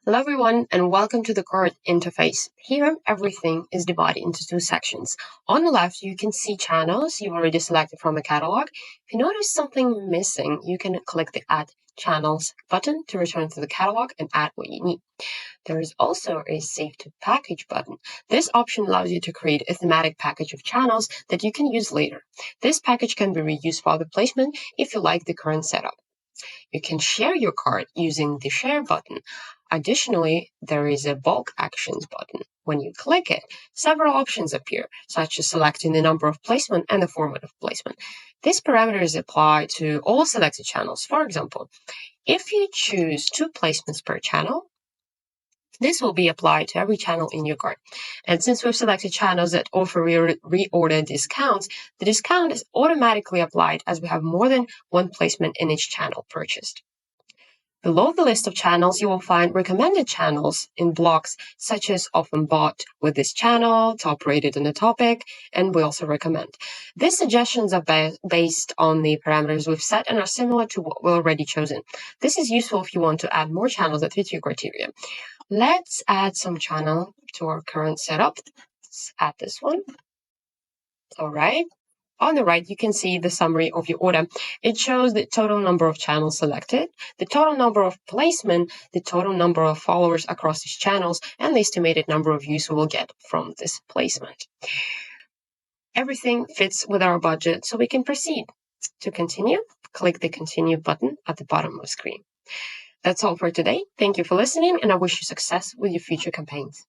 Hello everyone and welcome to the card interface. Here everything is divided into two sections. On the left you can see channels you've already selected from a catalog. If you notice something missing, you can click the Add Channels button to return to the catalog and add what you need. There is also a Save to Package button. This option allows you to create a thematic package of channels that you can use later. This package can be reused for other placement if you like the current setup. You can share your card using the Share button. Additionally, there is a Bulk Actions button. When you click it, several options appear, such as selecting the number of placement and the format of placement. These parameters apply to all selected channels. For example, if you choose 2 placements per channel, this will be applied to every channel in your cart. And since we've selected channels that offer reorder discounts, the discount is automatically applied as we have more than one placement in each channel purchased. Below the list of channels, you will find recommended channels in blocks such as often bought with this channel, top rated on the topic, and we also recommend. These suggestions are based on the parameters we've set and are similar to what we've already chosen. This is useful if you want to add more channels that fit your criteria. Let's add some channel to our current setup. Let's add this one. All right. On the right, you can see the summary of your order. It shows the total number of channels selected, the total number of placement, the total number of followers across these channels, and the estimated number of views we will get from this placement. Everything fits with our budget, so we can proceed. To continue, click the Continue button at the bottom of the screen. That's all for today. Thank you for listening, and I wish you success with your future campaigns.